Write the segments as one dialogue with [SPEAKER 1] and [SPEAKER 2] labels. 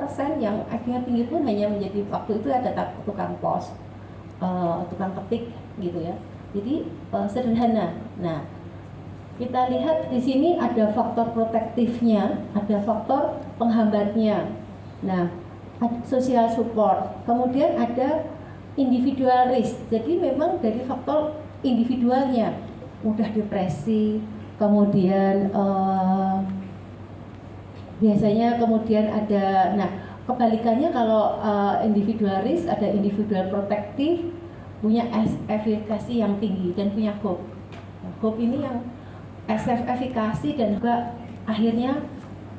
[SPEAKER 1] persen yang IQ-nya tinggi pun hanya menjadi waktu itu ada tukang pos, tukang ketik gitu ya. Jadi sederhana. Nah, kita lihat di sini ada faktor protektifnya, ada faktor penghambatnya. Nah, social support, kemudian ada individual risk. Jadi memang dari faktor individualnya, mudah depresi, kemudian biasanya kemudian ada, nah kebalikannya kalau individual risk ada individual protektif, punya efikasi yang tinggi dan punya hope. Nah, hope ini yang efikasi dan juga akhirnya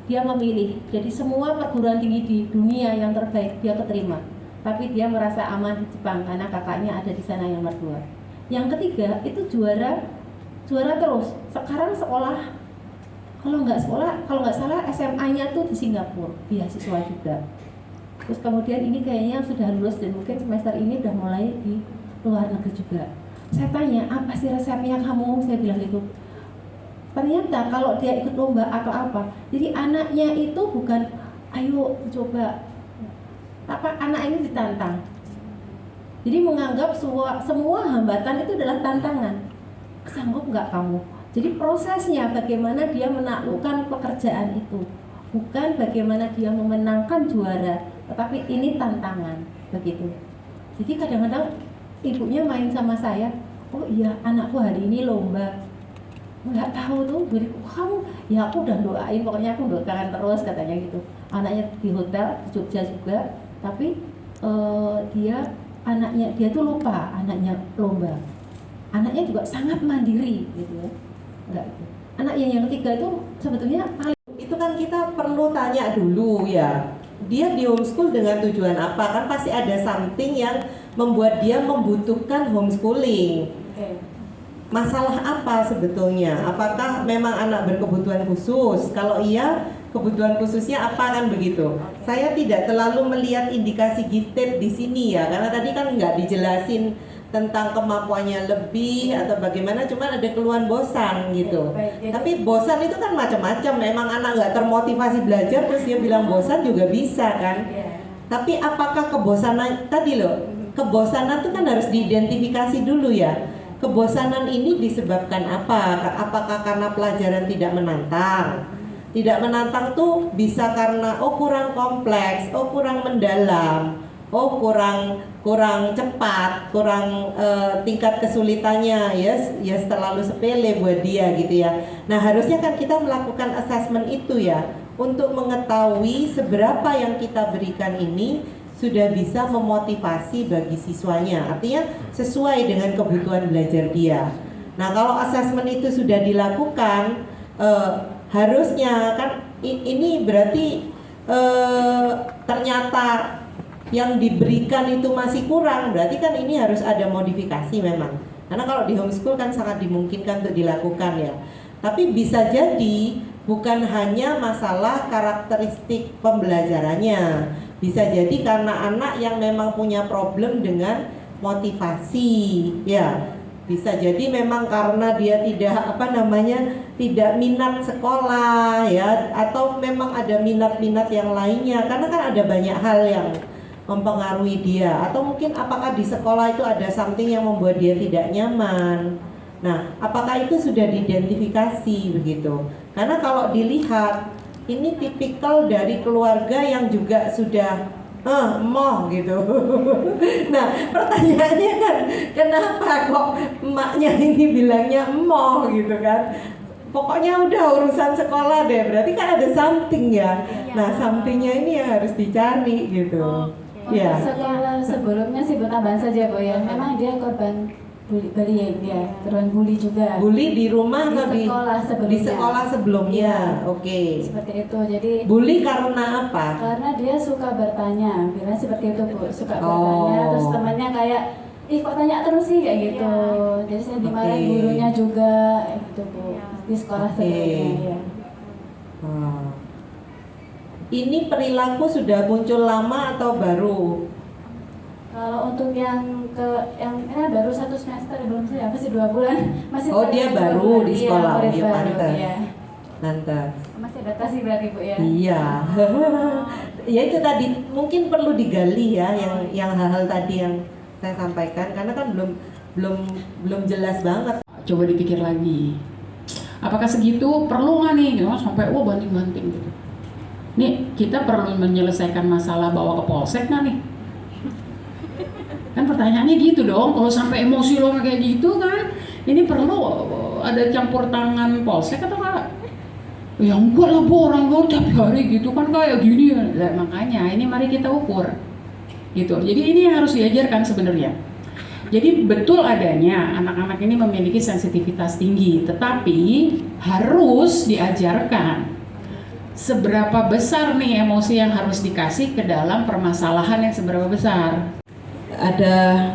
[SPEAKER 1] dia memilih. Jadi semua perguruan tinggi di dunia yang terbaik dia keterima, tapi dia merasa aman di Jepang karena kakaknya ada di sana yang nomor 2. Yang ketiga itu juara terus. Sekarang sekolah, kalau nggak salah SMA-nya tuh di Singapura, beasiswa juga. Terus kemudian ini kayaknya sudah lulus dan mungkin semester ini udah mulai di luar negeri juga. Saya tanya, apa sih resepnya kamu? Saya bilang gitu. Ternyata kalau dia ikut lomba atau apa, jadi anaknya itu bukan ayo coba, anak ini ditantang. Jadi menganggap semua hambatan itu adalah tantangan. Sanggup nggak kamu? Jadi prosesnya bagaimana dia menaklukkan pekerjaan itu, bukan bagaimana dia memenangkan juara, tetapi ini tantangan begitu. Jadi kadang-kadang ibunya main sama saya, oh iya anakku hari ini lomba. Nggak tahu tuh, jadi kamu, ya aku udah doain, pokoknya aku doakan terus katanya gitu. Anaknya di hotel di Jogja juga, tapi dia tuh lupa anaknya lomba. Anaknya juga sangat mandiri gitu ya. Enggak. Anak yang ketiga itu sebetulnya paling,
[SPEAKER 2] itu kan kita perlu tanya dulu ya. Dia di homeschool dengan tujuan apa? Kan pasti ada something yang membuat dia membutuhkan homeschooling. Masalah apa sebetulnya? Apakah memang anak berkebutuhan khusus? Kalau iya, kebutuhan khususnya apa, kan begitu? Saya tidak terlalu melihat indikasi gifted di sini ya, karena tadi kan nggak dijelasin tentang kemampuannya lebih atau bagaimana, cuma ada keluhan bosan gitu. Tapi bosan itu kan macam-macam. Memang anak nggak termotivasi belajar terus dia bilang bosan juga bisa kan? Tapi apakah kebosanan tadi loh? Kebosanan itu kan harus diidentifikasi dulu ya. Kebosanan ini disebabkan apa? Apakah karena pelajaran tidak menantang? Tidak menantang tuh bisa karena kurang kompleks, kurang mendalam, kurang cepat, kurang tingkat kesulitannya ya terlalu sepele buat dia gitu ya. Nah, harusnya kan kita melakukan assessment itu ya untuk mengetahui seberapa yang kita berikan ini sudah bisa memotivasi bagi siswanya, artinya sesuai dengan kebutuhan belajar dia. Nah, kalau assessment itu sudah dilakukan, harusnya kan ini berarti ternyata yang diberikan itu masih kurang, berarti kan ini harus ada modifikasi memang. Karena kalau di homeschool kan sangat dimungkinkan untuk dilakukan ya. Tapi bisa jadi bukan hanya masalah karakteristik pembelajarannya, bisa jadi karena anak yang memang punya problem dengan motivasi ya. Bisa jadi memang karena dia tidak minat sekolah ya, atau memang ada minat-minat yang lainnya, karena kan ada banyak hal yang mempengaruhi dia, atau mungkin apakah di sekolah itu ada something yang membuat dia tidak nyaman. Nah, apakah itu sudah diidentifikasi begitu? Karena kalau dilihat ini tipikal dari keluarga yang juga sudah emoh gitu. Nah, pertanyaannya kan kenapa kok emaknya ini bilangnya emoh gitu kan? Pokoknya udah urusan sekolah deh, berarti kan ada something ya. Nah, somethingnya ini yang harus dicari gitu. Ya.
[SPEAKER 3] Sekolah sebelumnya sih bertambahan saja Bu ya. Memang dia korban bullying ya, korban bully juga.
[SPEAKER 2] Bully di rumah atau
[SPEAKER 3] di
[SPEAKER 2] sekolah sebelumnya. Oke.
[SPEAKER 3] Seperti itu. Jadi
[SPEAKER 2] bully karena apa?
[SPEAKER 3] Karena dia suka bertanya, bilang seperti itu Bu, suka bertanya. Terus temannya kayak, ih kok tanya terus sih kayak gitu. Jadi saya dimarahin gurunya juga gitu Bu, di sekolah sebelumnya ya.
[SPEAKER 2] Ini perilaku sudah muncul lama atau baru?
[SPEAKER 3] Kalau untuk yang ini baru 1 semester belum saya, masih 2 bulan. Masih
[SPEAKER 2] dia baru di sekolah,
[SPEAKER 3] iya,
[SPEAKER 2] dia
[SPEAKER 3] baru,
[SPEAKER 2] pantas.
[SPEAKER 3] iya.
[SPEAKER 2] Pantas.
[SPEAKER 3] Masih adaptasi berarti Bu ya?
[SPEAKER 2] Iya. ya itu tadi mungkin perlu digali ya yang hal-hal tadi yang saya sampaikan karena kan belum jelas banget.
[SPEAKER 4] Coba dipikir lagi, apakah segitu perlu nggak nih gitu, sampai banting-banting gitu. Nih kita perlu menyelesaikan masalah bawa ke polsek nggak nih? Kan pertanyaannya gitu dong, kalau sampai emosi lo kayak gitu kan, ini perlu ada campur tangan polsek atau enggak? Ya enggak lah bu, orang lo tiap hari gitu kan kayak gini. Nah, makanya ini mari kita ukur gitu. Jadi ini yang harus diajarkan sebenarnya. Jadi betul adanya anak-anak ini memiliki sensitivitas tinggi, tetapi harus diajarkan seberapa besar nih emosi yang harus dikasih ke dalam permasalahan yang seberapa besar.
[SPEAKER 5] Ada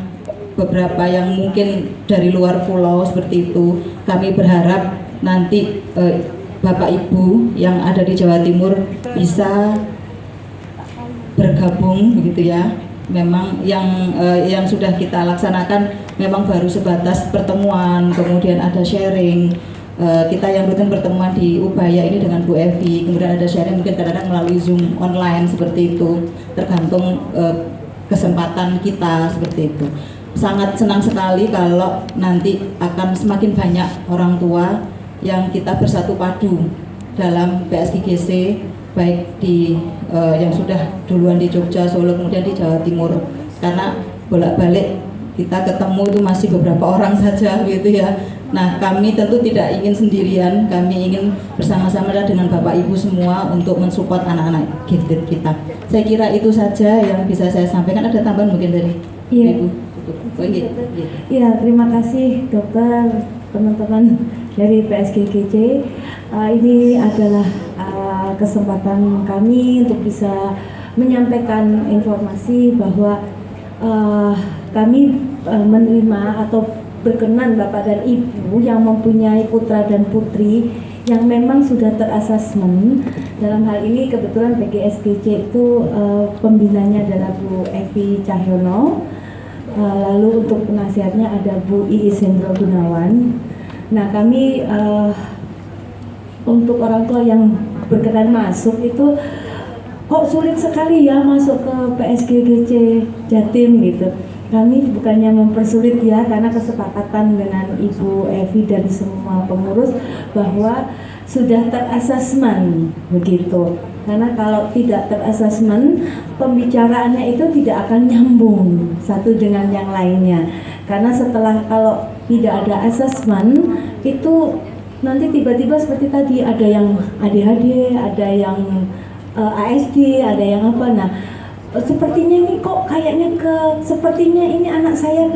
[SPEAKER 5] beberapa yang mungkin dari luar pulau seperti itu. Kami berharap nanti Bapak Ibu yang ada di Jawa Timur bisa bergabung begitu ya. Memang yang sudah kita laksanakan memang baru sebatas pertemuan, kemudian ada sharing. Kita yang rutin pertemuan di Ubaya ini dengan Bu Evi, kemudian ada sharing mungkin kadang-kadang melalui Zoom online seperti itu, tergantung kesempatan kita seperti itu. Sangat senang sekali kalau nanti akan semakin banyak orang tua yang kita bersatu padu dalam PSGGC, baik di yang sudah duluan di Jogja, Solo, kemudian di Jawa Timur. Karena bolak-balik kita ketemu itu masih beberapa orang saja gitu ya. Nah, kami tentu tidak ingin sendirian, kami ingin bersama-sama dengan Bapak Ibu semua untuk mensupport anak-anak gifted kita. Saya kira itu saja yang bisa saya sampaikan. Ada tambahan mungkin dari Ibu?
[SPEAKER 6] Iya, terima kasih dokter, teman-teman dari PSGGC. Ini adalah kesempatan kami untuk bisa menyampaikan informasi bahwa kami menerima atau berkenan Bapak dan Ibu yang mempunyai putra dan putri yang memang sudah terasesmen. Dalam hal ini kebetulan PGSGC itu pembinanya adalah Bu Evi Cahyono, lalu untuk penasihatnya ada Bu Iis Hendro Gunawan. Nah, kami untuk orang tua yang berkenan masuk itu kok sulit sekali ya masuk ke PSGGC Jatim gitu. Kami bukannya mempersulit ya, karena kesepakatan dengan Ibu Evi dan semua pengurus bahwa sudah terasesmen begitu. Karena kalau tidak terasesmen, pembicaraannya itu tidak akan nyambung satu dengan yang lainnya. Karena setelah kalau tidak ada asesmen itu nanti tiba-tiba seperti tadi ada yang ADHD, ada yang ASD, ada yang apa. Nah, sepertinya ini kok kayaknya sepertinya ini anak saya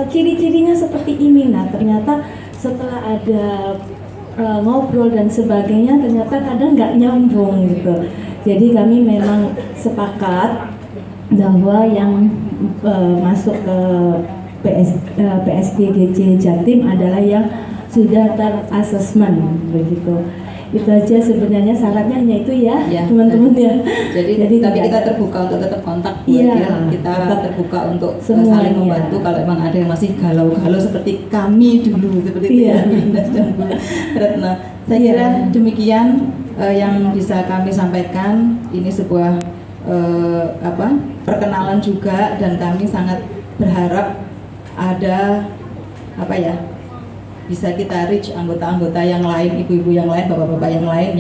[SPEAKER 6] ciri-cirinya seperti ini. Nah, ternyata setelah ada ngobrol dan sebagainya ternyata kadang nggak nyambung gitu. Jadi kami memang sepakat bahwa yang masuk ke PSGGC Jatim adalah yang sudah terasesmen begitu. Itu aja sebenarnya, syaratnya hanya itu ya, teman-teman ya.
[SPEAKER 5] Jadi tapi kita terbuka untuk tetap kontak, kita terbuka untuk saling membantu kalau memang ada yang masih galau-galau seperti kami dulu seperti itu ya, Lindas dan Bu Retno. Saya kira demikian yang bisa kami sampaikan. Ini sebuah perkenalan juga, dan kami sangat berharap ada bisa kita reach anggota-anggota yang lain, ibu-ibu yang lain, bapak-bapak yang lain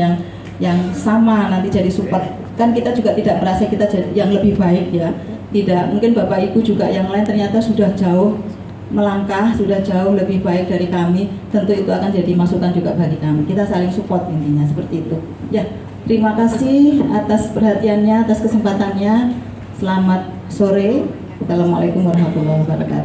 [SPEAKER 5] yang sama nanti jadi support. Kan kita juga tidak merasa kita jadi yang lebih baik ya. Tidak, mungkin bapak ibu juga yang lain ternyata sudah jauh melangkah, sudah jauh lebih baik dari kami. Tentu itu akan jadi masukan juga bagi kami. Kita saling support intinya seperti itu. Ya, terima kasih atas perhatiannya, atas kesempatannya. Selamat sore. Assalamualaikum warahmatullahi wabarakatuh.